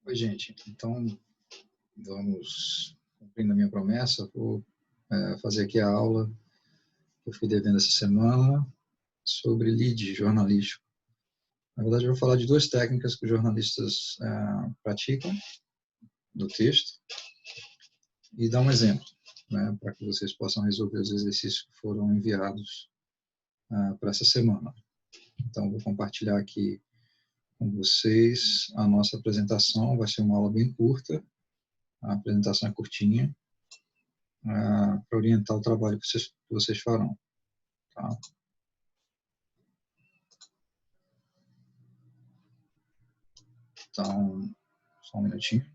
Oi, gente. Então, vamos cumprindo a minha promessa. Vou fazer aqui a aula que eu fui devendo essa semana sobre lead jornalístico. Na verdade, eu vou falar de duas técnicas que os jornalistas praticam no texto e dar um exemplo, né, para que vocês possam resolver os exercícios que foram enviados para essa semana. Então, vou compartilhar aqui com vocês a nossa apresentação. Vai ser uma aula bem curta, a apresentação é curtinha, para orientar o trabalho que vocês farão. Tá? Então, só um minutinho.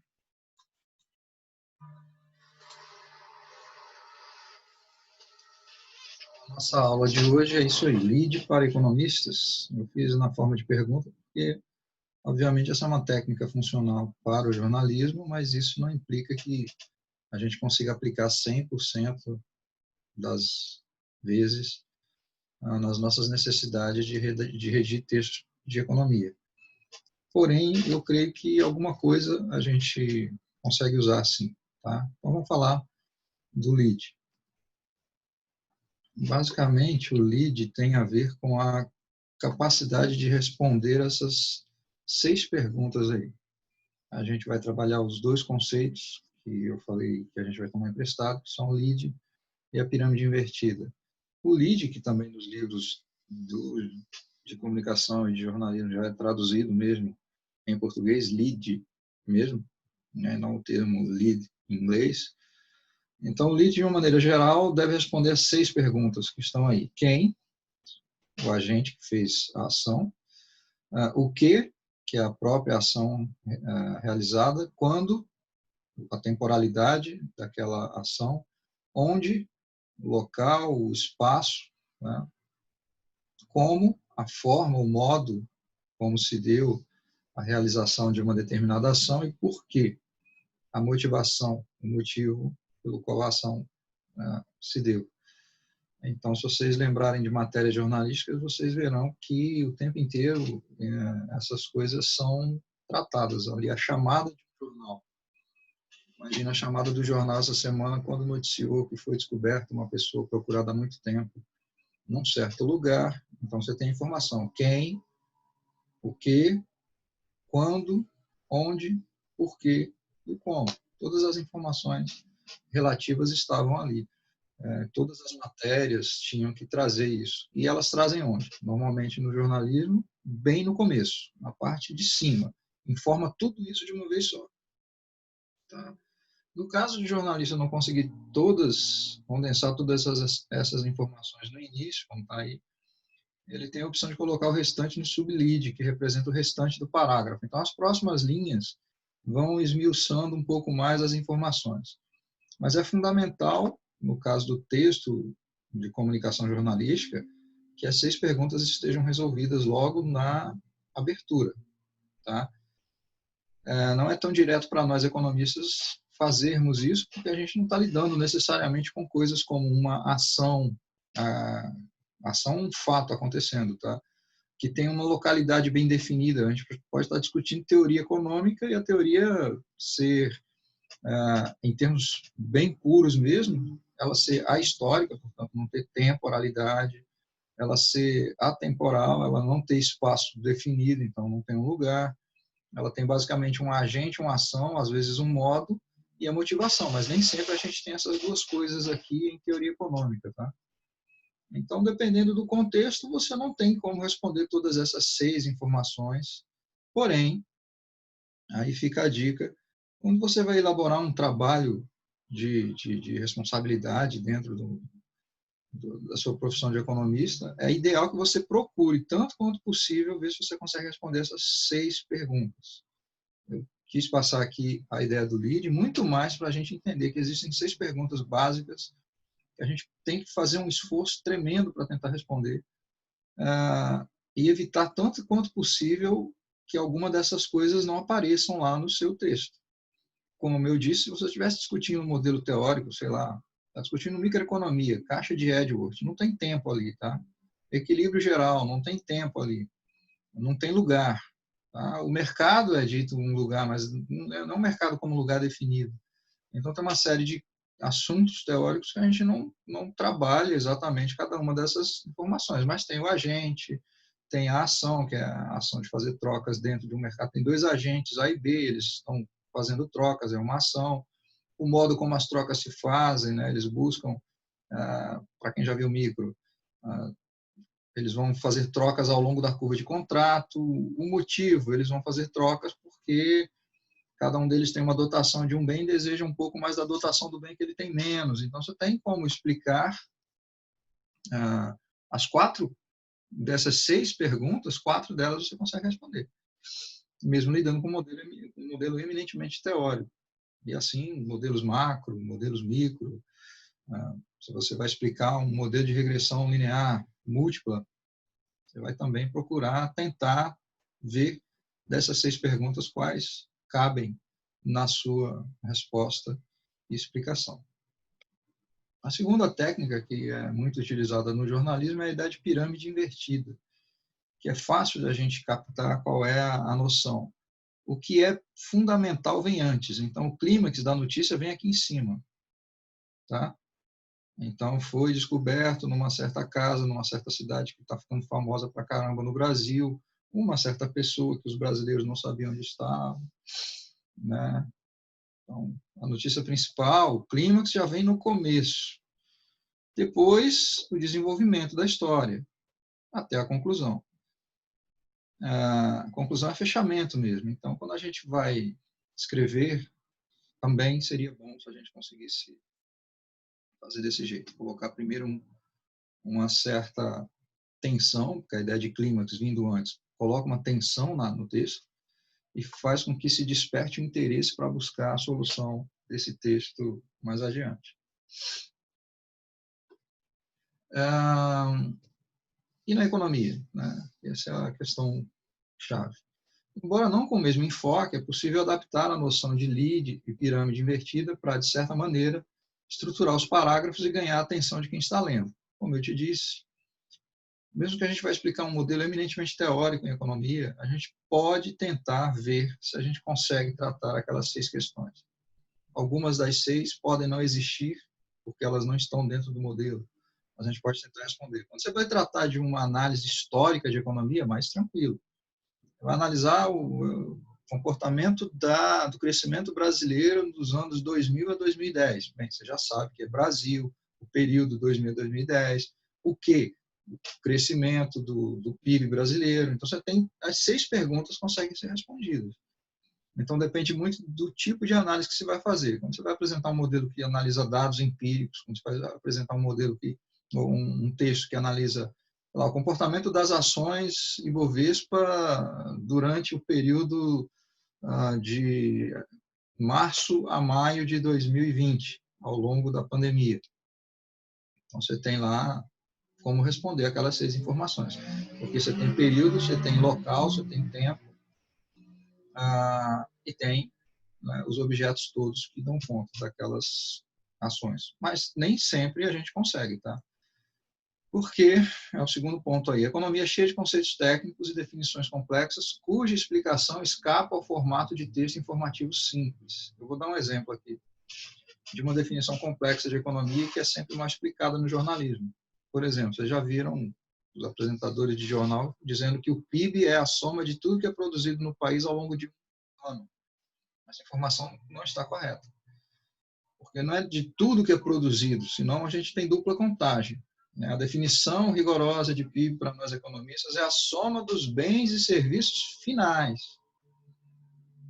Nossa aula de hoje é isso aí, lead para economistas. Eu fiz na forma de pergunta, porque, obviamente, essa é uma técnica funcional para o jornalismo, mas isso não implica que a gente consiga aplicar 100% das vezes nas nossas necessidades de redigir textos de economia. Porém, eu creio que alguma coisa a gente consegue usar sim. Tá? Então, vamos falar do lead. Basicamente, o lead tem a ver com a capacidade de responder essas 6 perguntas aí. A gente vai trabalhar os 2 conceitos que eu falei que a gente vai tomar emprestado, que são o lead e a pirâmide invertida. O lead, que também nos livros de comunicação e de jornalismo já é traduzido mesmo em português, lead mesmo, né? Não o termo lead em inglês. Então, o lead, de uma maneira geral, deve responder as 6 perguntas que estão aí. Quem? O agente que fez a ação. O que é a própria ação realizada. Quando? A temporalidade daquela ação. Onde? O local, o espaço. Né? Como? A forma, o modo como se deu a realização de uma determinada ação e por quê? A motivação, o motivo pelo qual a ação se deu. Então, se vocês lembrarem de matérias jornalísticas, vocês verão que o tempo inteiro essas coisas são tratadas. Ali, a chamada de um jornal. Imagina a chamada do jornal essa semana, quando noticiou que foi descoberta uma pessoa procurada há muito tempo num certo lugar. Então, você tem informação. Quem, o que, quando, onde, por quê e como. Todas as informações relativas estavam ali. Todas as matérias tinham que trazer isso. E elas trazem onde? Normalmente no jornalismo, bem no começo, na parte de cima. Informa tudo isso de uma vez só. Tá? No caso de jornalista não conseguir condensar todas essas informações no início, como está aí, ele tem a opção de colocar o restante no sublead, que representa o restante do parágrafo. Então, as próximas linhas vão esmiuçando um pouco mais as informações. Mas é fundamental, no caso do texto de comunicação jornalística, que as 6 perguntas estejam resolvidas logo na abertura. Tá? Não é tão direto para nós economistas fazermos isso, porque a gente não está lidando necessariamente com coisas como uma ação, um fato acontecendo, tá? Que tem uma localidade bem definida. A gente pode estar discutindo teoria econômica e a teoria ser, em termos bem puros mesmo, ela ser ahistórica, portanto, não ter temporalidade, ela ser atemporal, ela não ter espaço definido, então não tem um lugar, ela tem basicamente um agente, uma ação, às vezes um modo e a motivação, mas nem sempre a gente tem essas 2 coisas aqui em teoria econômica, tá? Então, dependendo do contexto, você não tem como responder todas essas 6 informações, porém, aí fica a dica, quando você vai elaborar um trabalho de responsabilidade dentro da sua profissão de economista, é ideal que você procure, tanto quanto possível, ver se você consegue responder essas 6 perguntas. Eu quis passar aqui a ideia do lead, muito mais para a gente entender que existem 6 perguntas básicas que a gente tem que fazer um esforço tremendo para tentar responder e evitar tanto quanto possível que alguma dessas coisas não apareçam lá no seu texto. Como eu disse, se você estivesse discutindo um modelo teórico, sei lá, está discutindo microeconomia, caixa de Edwards, não tem tempo ali, tá? Equilíbrio geral, não tem tempo ali, não tem lugar. Tá? O mercado é dito um lugar, mas não é um mercado como lugar definido. Então, tem uma série de assuntos teóricos que a gente não trabalha exatamente cada uma dessas informações, mas tem o agente, tem a ação, que é a ação de fazer trocas dentro de um mercado. Tem dois agentes, A e B, eles estão fazendo trocas, é uma ação. O modo como as trocas se fazem, né? Eles buscam, para quem já viu micro, eles vão fazer trocas ao longo da curva de contrato. O motivo, eles vão fazer trocas porque cada um deles tem uma dotação de um bem e deseja um pouco mais da dotação do bem que ele tem menos. Então, você tem como explicar as 4 dessas 6 perguntas, 4 delas você consegue responder, mesmo lidando com um modelo eminentemente teórico. E assim, modelos macro, modelos micro. Se você vai explicar um modelo de regressão linear múltipla, você vai também procurar tentar ver dessas 6 perguntas quais cabem na sua resposta e explicação. A segunda técnica que é muito utilizada no jornalismo é a ideia de pirâmide invertida, que é fácil da gente captar qual é a noção. O que é fundamental vem antes, então o clímax da notícia vem aqui em cima. Tá? Então, foi descoberto numa certa casa, numa certa cidade que está ficando famosa pra caramba no Brasil, uma certa pessoa que os brasileiros não sabiam onde estava. Né? Então, a notícia principal, o clímax, já vem no começo. Depois, o desenvolvimento da história, até a conclusão. A conclusão é fechamento mesmo. Então, quando a gente vai escrever, também seria bom se a gente conseguisse fazer desse jeito. Colocar primeiro uma certa tensão, porque a ideia de clímax vindo antes, coloca uma tensão no texto e faz com que se desperte o interesse para buscar a solução desse texto mais adiante. E na economia? Né? Essa é a questão chave. Embora não com o mesmo enfoque, é possível adaptar a noção de lead e pirâmide invertida para, de certa maneira, estruturar os parágrafos e ganhar a atenção de quem está lendo. Como eu te disse, mesmo que a gente vai explicar um modelo eminentemente teórico em economia, a gente pode tentar ver se a gente consegue tratar aquelas 6 questões. Algumas das 6 podem não existir, porque elas não estão dentro do modelo. A gente pode tentar responder. Quando você vai tratar de uma análise histórica de economia, mais tranquilo. Vai analisar o comportamento do crescimento brasileiro dos anos 2000 a 2010. Bem, você já sabe que é Brasil, o período 2000 a 2010, o quê? O crescimento do PIB brasileiro. Então, você tem as 6 perguntas conseguem ser respondidas. Então, depende muito do tipo de análise que você vai fazer. Quando você vai apresentar um modelo que analisa dados empíricos, quando você vai apresentar um modelo ou um texto que analisa lá, o comportamento das ações Ibovespa durante o período de março a maio de 2020, ao longo da pandemia. Então, você tem lá como responder aquelas 6 informações. Porque você tem período, você tem local, você tem tempo, e tem, né, os objetos todos que dão conta daquelas ações. Mas nem sempre a gente consegue, tá? Porque, é o segundo ponto aí, a economia é cheia de conceitos técnicos e definições complexas, cuja explicação escapa ao formato de texto informativo simples. Eu vou dar um exemplo aqui de uma definição complexa de economia que é sempre mais explicada no jornalismo. Por exemplo, vocês já viram os apresentadores de jornal dizendo que o PIB é a soma de tudo que é produzido no país ao longo de um ano. Essa informação não está correta. Porque não é de tudo que é produzido, senão a gente tem dupla contagem. A definição rigorosa de PIB para nós economistas é a soma dos bens e serviços finais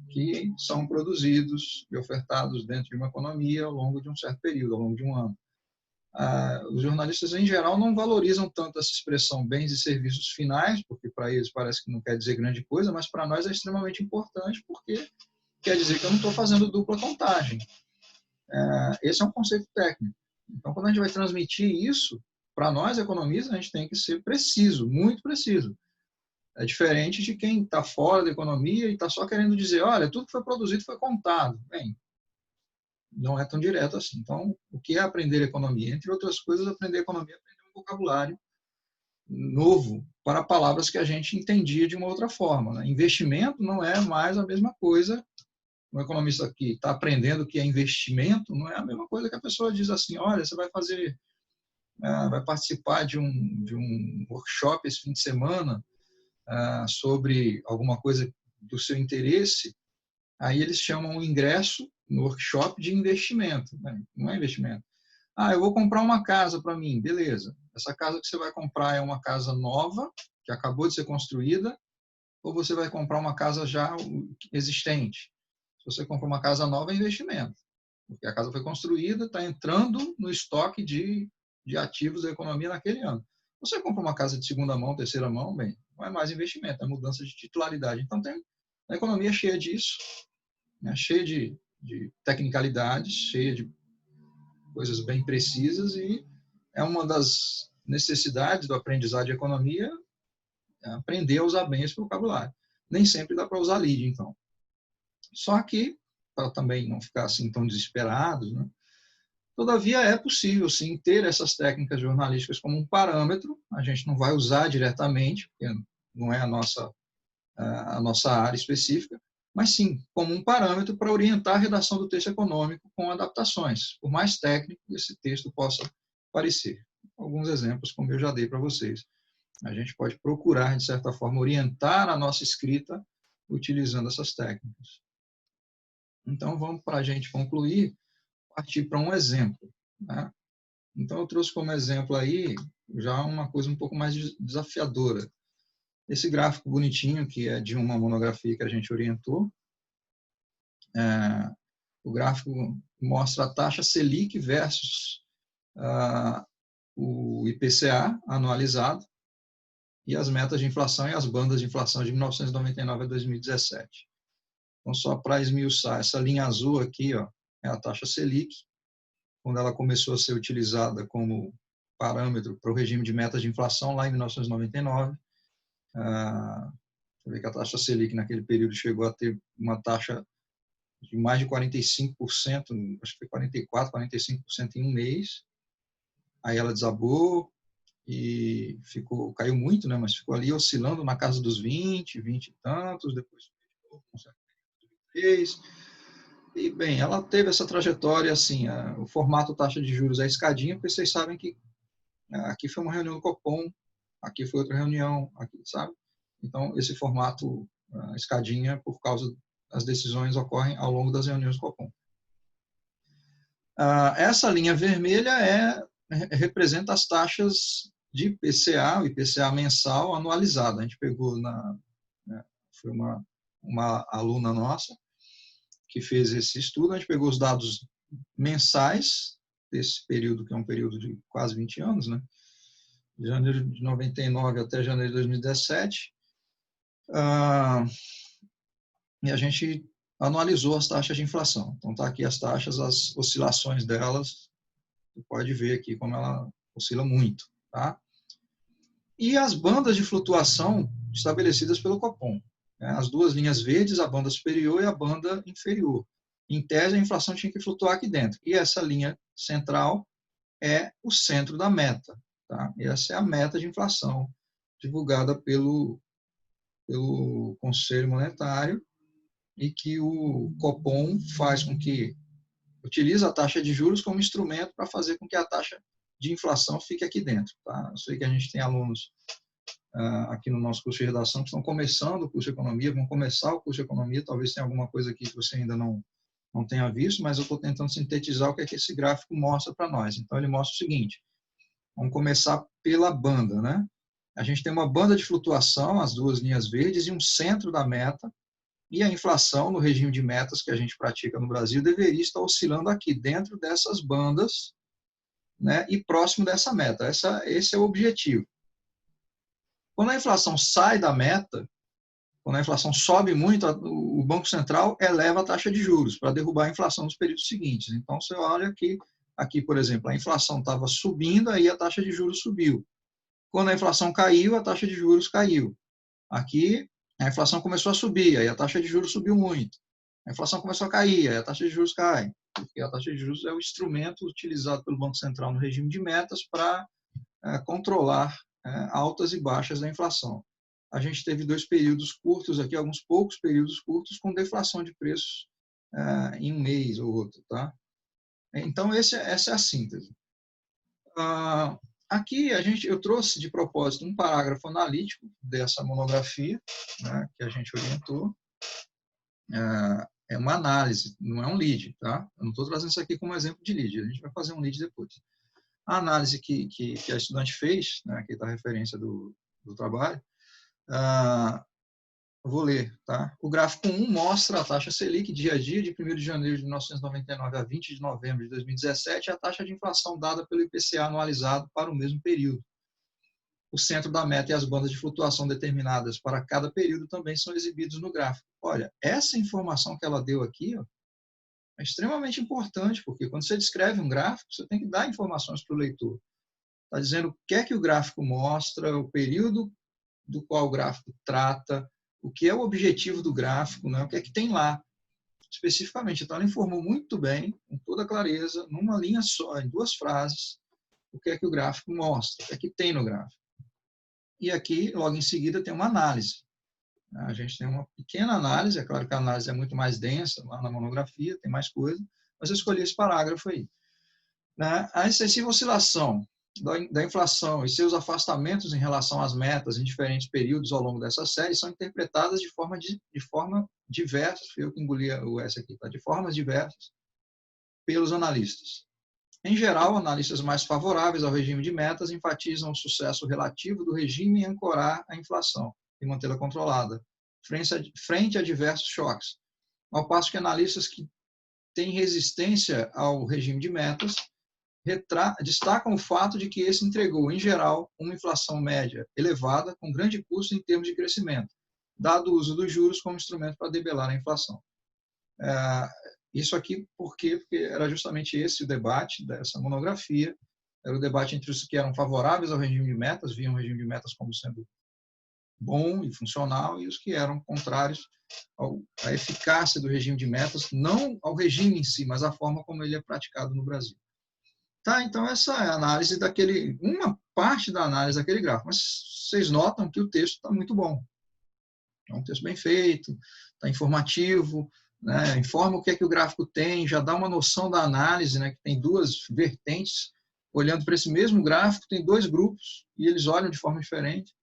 que são produzidos e ofertados dentro de uma economia ao longo de um certo período, ao longo de um ano. Os jornalistas, em geral, não valorizam tanto essa expressão bens e serviços finais, porque para eles parece que não quer dizer grande coisa, mas para nós é extremamente importante, porque quer dizer que eu não estou fazendo dupla contagem. Esse é um conceito técnico. Então, quando a gente vai transmitir isso, para nós economistas, a gente tem que ser preciso, muito preciso. É diferente de quem está fora da economia e está só querendo dizer, olha, tudo que foi produzido foi contado. Bem, não é tão direto assim. Então, o que é aprender economia? Entre outras coisas, aprender economia é aprender um vocabulário novo para palavras que a gente entendia de uma outra forma, né? Investimento não é mais a mesma coisa. Um economista que está aprendendo que é investimento não é a mesma coisa que a pessoa diz assim: olha, você vai fazer, vai participar de um workshop esse fim de semana sobre alguma coisa do seu interesse. Aí eles chamam o ingresso no workshop de investimento, né? Não é investimento. Eu vou comprar uma casa para mim, beleza. Essa casa que você vai comprar é uma casa nova, que acabou de ser construída, ou você vai comprar uma casa já existente? Se você compra uma casa nova, é investimento, porque a casa foi construída, está entrando no estoque de ativos da economia naquele ano. Se você compra uma casa de segunda mão, terceira mão, bem, não é mais investimento, é mudança de titularidade. Então, tem a economia cheia disso, né? Cheia de tecnicalidades, cheia de coisas bem precisas, e é uma das necessidades do aprendizado de economia aprender a usar bem esse vocabulário. Nem sempre dá para usar lead, então. Só que, para também não ficar assim tão desesperados, né? Todavia, é possível, sim, ter essas técnicas jornalísticas como um parâmetro. A gente não vai usar diretamente, porque não é a nossa área específica, mas sim como um parâmetro para orientar a redação do texto econômico com adaptações, por mais técnico que esse texto possa parecer. Alguns exemplos, como eu já dei para vocês. A gente pode procurar, de certa forma, orientar a nossa escrita utilizando essas técnicas. Então, vamos, para a gente concluir, partir para um exemplo, né? Então, eu trouxe como exemplo aí já uma coisa um pouco mais desafiadora. Esse gráfico bonitinho, que é de uma monografia que a gente orientou, o gráfico mostra a taxa Selic versus o IPCA anualizado e as metas de inflação e as bandas de inflação de 1999 a 2017. Então, só para esmiuçar, essa linha azul aqui, ó, é a taxa Selic, quando ela começou a ser utilizada como parâmetro para o regime de metas de inflação lá em 1999. Você vê que a taxa Selic naquele período chegou a ter uma taxa de mais de 45%, acho que foi 44%, 45% em um mês. Aí ela desabou e caiu muito, né? Mas ficou ali oscilando na casa dos 20, 20 e tantos, depois fez. E, bem, ela teve essa trajetória, assim, o formato taxa de juros é escadinha, porque vocês sabem que aqui foi uma reunião do Copom, aqui foi outra reunião, aqui, sabe? Então, esse formato escadinha, por causa das decisões ocorrem ao longo das reuniões do Copom. Essa linha vermelha representa as taxas de IPCA, o IPCA mensal anualizado. A gente pegou foi uma aluna nossa que fez esse estudo, a gente pegou os dados mensais desse período, que é um período de quase 20 anos, né? De janeiro de 99 até janeiro de 2017, e a gente analisou as taxas de inflação. Então, está aqui as taxas, as oscilações delas, você pode ver aqui como ela oscila muito, tá? E as bandas de flutuação estabelecidas pelo Copom, né? As duas linhas verdes, a banda superior e a banda inferior. Em tese, a inflação tinha que flutuar aqui dentro. E essa linha central é o centro da meta, tá? Essa é a meta de inflação divulgada pelo Conselho Monetário, e que o Copom faz com que utiliza a taxa de juros como instrumento para fazer com que a taxa de inflação fique aqui dentro, tá? Eu sei que a gente tem alunos aqui no nosso curso de redação que estão começando o curso de economia, vão começar o curso de economia, talvez tenha alguma coisa aqui que você ainda não tenha visto, mas eu estou tentando sintetizar o que é que esse gráfico mostra para nós. Então, ele mostra o seguinte: vamos começar pela banda, né? A gente tem uma banda de flutuação, as duas linhas verdes, e um centro da meta, e a inflação no regime de metas que a gente pratica no Brasil deveria estar oscilando aqui, dentro dessas bandas, né, e próximo dessa meta. Esse é o objetivo. Quando a inflação sai da meta, quando a inflação sobe muito, o Banco Central eleva a taxa de juros para derrubar a inflação nos períodos seguintes. Então, você olha aqui, por exemplo, a inflação estava subindo, aí a taxa de juros subiu. Quando a inflação caiu, a taxa de juros caiu. Aqui, a inflação começou a subir, aí a taxa de juros subiu muito. A inflação começou a cair, aí a taxa de juros cai. Porque a taxa de juros é o instrumento utilizado pelo Banco Central no regime de metas para controlar altas e baixas da inflação. A gente teve 2 períodos curtos aqui, alguns poucos períodos curtos, com deflação de preços em um mês ou outro. Tá? Então, essa é a síntese. Aqui eu trouxe de propósito um parágrafo analítico dessa monografia, né, que a gente orientou. É uma análise, não é um lead. Tá? Eu não estou trazendo isso aqui como exemplo de lead, a gente vai fazer um lead depois. A análise que a estudante fez, né, aqui está a referência do trabalho, eu vou ler. Tá? O gráfico 1 mostra a taxa Selic dia a dia, de 1º de janeiro de 1999 a 20 de novembro de 2017, a taxa de inflação dada pelo IPCA anualizado para o mesmo período. O centro da meta e as bandas de flutuação determinadas para cada período também são exibidos no gráfico. Olha, essa informação que ela deu aqui é extremamente importante, porque quando você descreve um gráfico, você tem que dar informações para o leitor. Está dizendo o que é que o gráfico mostra, o período do qual o gráfico trata, o que é o objetivo do gráfico, né? O que é que tem lá, especificamente. Então, ela informou muito bem, com toda clareza, numa linha só, em 2 frases, o que é que o gráfico mostra, o que é que tem no gráfico. E aqui, logo em seguida, tem uma análise. A gente tem uma pequena análise, é claro que a análise é muito mais densa, lá na monografia, tem mais coisa, mas eu escolhi esse parágrafo aí. A excessiva oscilação da inflação e seus afastamentos em relação às metas em diferentes períodos ao longo dessa série são interpretadas de forma diversas, fui eu que engoli o S aqui, tá? De formas diversas pelos analistas. Em geral, analistas mais favoráveis ao regime de metas enfatizam o sucesso relativo do regime em ancorar a inflação e mantê-la controlada, frente a diversos choques, ao passo que analistas que têm resistência ao regime de metas destacam o fato de que esse entregou, em geral, uma inflação média elevada, com grande custo em termos de crescimento, dado o uso dos juros como instrumento para debelar a inflação. Isso aqui porque era justamente esse o debate dessa monografia, era o debate entre os que eram favoráveis ao regime de metas, viam o regime de metas como sendo bom e funcional, e os que eram contrários à eficácia do regime de metas, não ao regime em si, mas à forma como ele é praticado no Brasil. Tá, então essa é a análise uma parte da análise daquele gráfico, mas vocês notam que o texto está muito bom. É um texto bem feito, está informativo, né, informa o que é que o gráfico tem, já dá uma noção da análise, né, que tem 2 vertentes, olhando para esse mesmo gráfico, tem 2 grupos, e eles olham de forma diferente.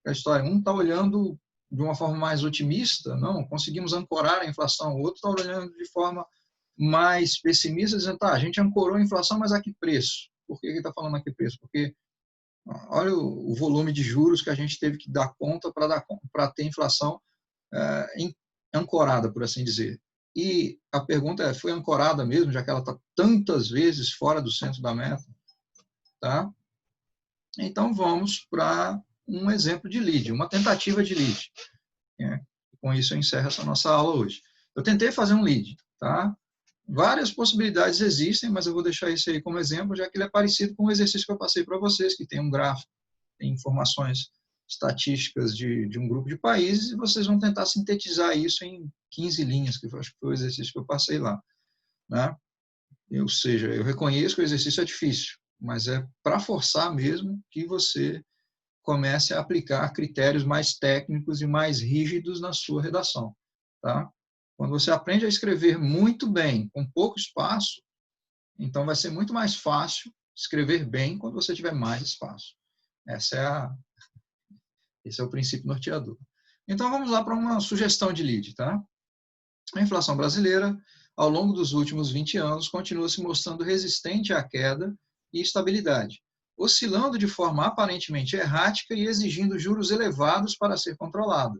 A história, um está olhando de uma forma mais otimista, não, conseguimos ancorar a inflação, o outro está olhando de forma mais pessimista, dizendo, tá, a gente ancorou a inflação, mas a que preço? Por que ele está falando a que preço? Porque olha o volume de juros que a gente teve que dar conta para ter inflação ancorada, por assim dizer. E a pergunta é, foi ancorada mesmo, já que ela está tantas vezes fora do centro da meta? Tá? Então, vamos para um exemplo de lead, uma tentativa de lead. Com isso, eu encerro essa nossa aula hoje. Eu tentei fazer um lead, tá? Várias possibilidades existem, mas eu vou deixar isso aí como exemplo, já que ele é parecido com o exercício que eu passei para vocês, que tem um gráfico, tem informações estatísticas de um grupo de países, e vocês vão tentar sintetizar isso em 15 linhas, que eu acho que foi o exercício que eu passei lá. Né? Ou seja, eu reconheço que o exercício é difícil, mas é para forçar mesmo que você comece a aplicar critérios mais técnicos e mais rígidos na sua redação. Tá? Quando você aprende a escrever muito bem, com pouco espaço, então vai ser muito mais fácil escrever bem quando você tiver mais espaço. Esse é o princípio norteador. Então, vamos lá para uma sugestão de lead. Tá? A inflação brasileira, ao longo dos últimos 20 anos, continua se mostrando resistente à queda e estabilidade, oscilando de forma aparentemente errática e exigindo juros elevados para ser controlada.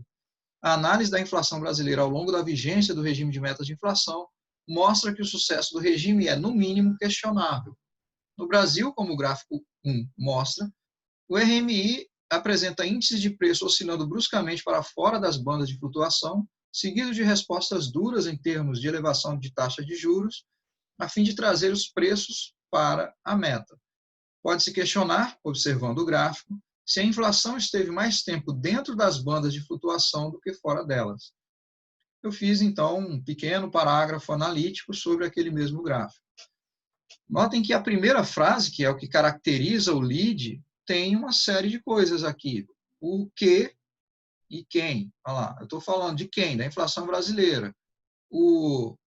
A análise da inflação brasileira ao longo da vigência do regime de metas de inflação mostra que o sucesso do regime é, no mínimo, questionável. No Brasil, como o gráfico 1 mostra, o RMI apresenta índices de preço oscilando bruscamente para fora das bandas de flutuação, seguido de respostas duras em termos de elevação de taxa de juros, a fim de trazer os preços para a meta. Pode-se questionar, observando o gráfico, se a inflação esteve mais tempo dentro das bandas de flutuação do que fora delas. Eu fiz, então, um pequeno parágrafo analítico sobre aquele mesmo gráfico. Notem que a primeira frase, que é o que caracteriza o lead, tem uma série de coisas aqui. O que e quem. Olha lá, eu estou falando de quem? Da inflação brasileira. O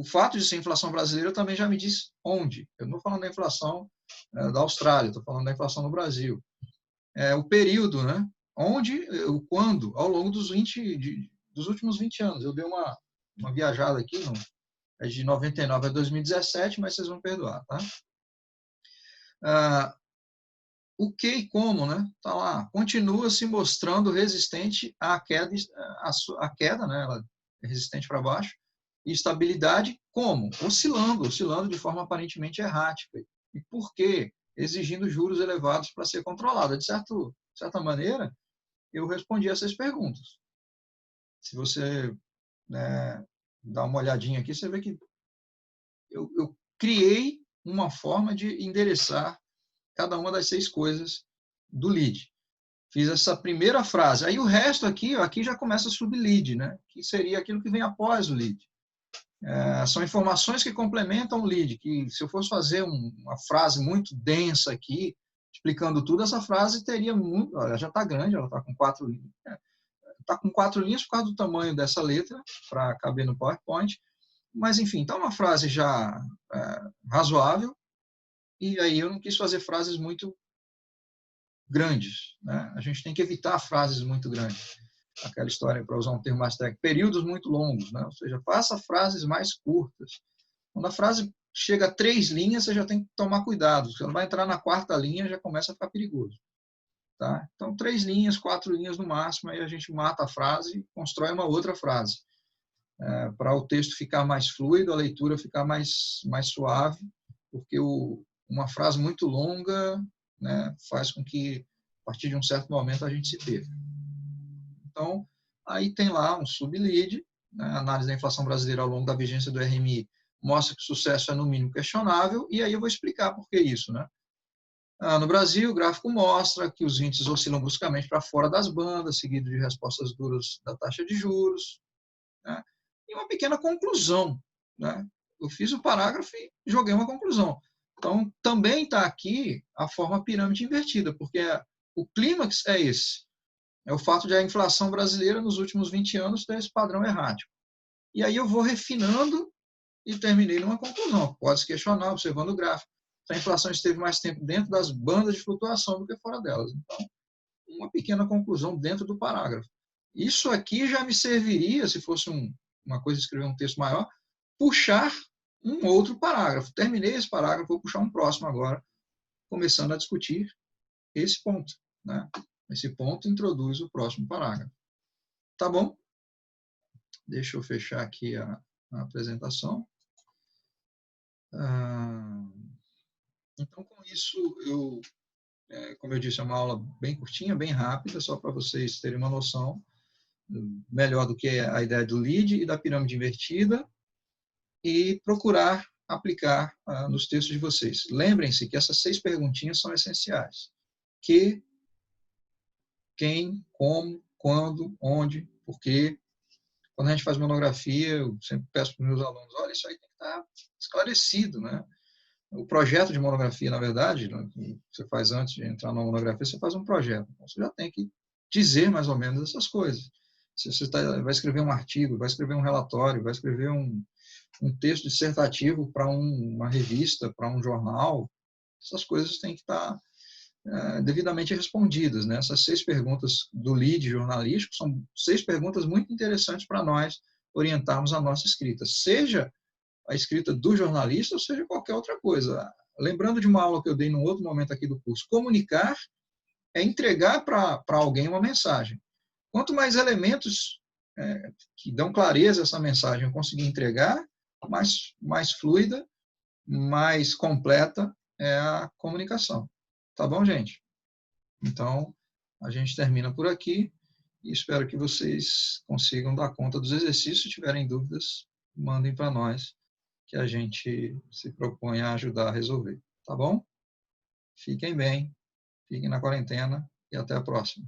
fato de ser inflação brasileira também já me diz onde. Eu não estou falando da inflação da Austrália, estou falando da inflação no Brasil. O período, né? Onde, o quando, ao longo dos últimos 20 anos. Eu dei uma viajada aqui, é de 99 a 2017, mas vocês vão perdoar, tá? O que e como, né? Tá lá, continua se mostrando resistente à queda, né? Ela é resistente para baixo. E estabilidade como? Oscilando de forma aparentemente errática. E por quê? Exigindo juros elevados para ser controlada. De certa maneira, eu respondi essas perguntas. Se você, né, dá uma olhadinha aqui, você vê que eu criei uma forma de endereçar cada uma das 6 coisas do lead. Fiz essa primeira frase. Aí o resto aqui já começa a sub-lead, né? Que seria aquilo que vem após o lead. São informações que complementam o lead, que se eu fosse fazer uma frase muito densa aqui, explicando tudo, essa frase teria muito... Olha, já está grande, ela está com 4 linhas. Está com 4 linhas por causa do tamanho dessa letra, para caber no PowerPoint. Mas, enfim, está uma frase já razoável, e aí eu não quis fazer frases muito grandes, né? A gente tem que evitar frases muito grandes. Aquela história, para usar um termo mais técnico, períodos muito longos, né? Ou seja, faça frases mais curtas. Quando a frase chega a 3 linhas, você já tem que tomar cuidado. Você não vai entrar na 4ª linha, já começa a ficar perigoso. Tá? Então, 3 linhas, 4 linhas no máximo, aí a gente mata a frase e constrói uma outra frase. Para o texto ficar mais fluido, a leitura ficar mais suave, porque uma frase muito longa, né, faz com que, a partir de um certo momento, a gente se perca. Então, aí tem lá um sub-lead, né, a análise da inflação brasileira ao longo da vigência do RMI mostra que o sucesso é, no mínimo, questionável, e aí eu vou explicar por que isso, né? No Brasil, o gráfico mostra que os índices oscilam bruscamente para fora das bandas, seguido de respostas duras da taxa de juros, né? E uma pequena conclusão, né? Eu fiz o parágrafo e joguei uma conclusão. Então, também está aqui a forma pirâmide invertida, porque o clímax é esse. É o fato de a inflação brasileira, nos últimos 20 anos, ter esse padrão errático. E aí eu vou refinando e terminei numa conclusão. Pode se questionar, observando o gráfico. A inflação esteve mais tempo dentro das bandas de flutuação do que fora delas. Então, uma pequena conclusão dentro do parágrafo. Isso aqui já me serviria, se fosse uma coisa de escrever um texto maior, puxar um outro parágrafo. Terminei esse parágrafo, vou puxar um próximo agora, começando a discutir esse ponto, né? Esse ponto introduz o próximo parágrafo. Tá bom? Deixa eu fechar aqui a apresentação. Então, com isso, como eu disse, é uma aula bem curtinha, bem rápida, só para vocês terem uma noção melhor do que é a ideia do lead e da pirâmide invertida, e procurar aplicar nos textos de vocês. Lembrem-se que essas 6 perguntinhas são essenciais. Que, quem, como, quando, onde, por quê. Quando a gente faz monografia, eu sempre peço para os meus alunos, olha, isso aí tem que estar esclarecido, né? O projeto de monografia, na verdade, né, que você faz antes de entrar na monografia, você faz um projeto. Então, você já tem que dizer mais ou menos essas coisas. Se você vai escrever um artigo, vai escrever um relatório, vai escrever um texto dissertativo para uma revista, para um jornal, essas coisas têm que estar devidamente respondidas, né? Essas 6 perguntas do lead jornalístico são 6 perguntas muito interessantes para nós orientarmos a nossa escrita, seja a escrita do jornalista, ou seja, qualquer outra coisa. Lembrando de uma aula que eu dei num outro momento aqui do curso, comunicar é entregar para alguém uma mensagem. Quanto mais elementos que dão clareza a essa mensagem eu conseguir entregar, mais fluida, mais completa é a comunicação. Tá bom, gente? Então, a gente termina por aqui e espero que vocês consigam dar conta dos exercícios. Se tiverem dúvidas, mandem para nós, que a gente se propõe a ajudar a resolver. Tá bom? Fiquem bem, fiquem na quarentena e até a próxima.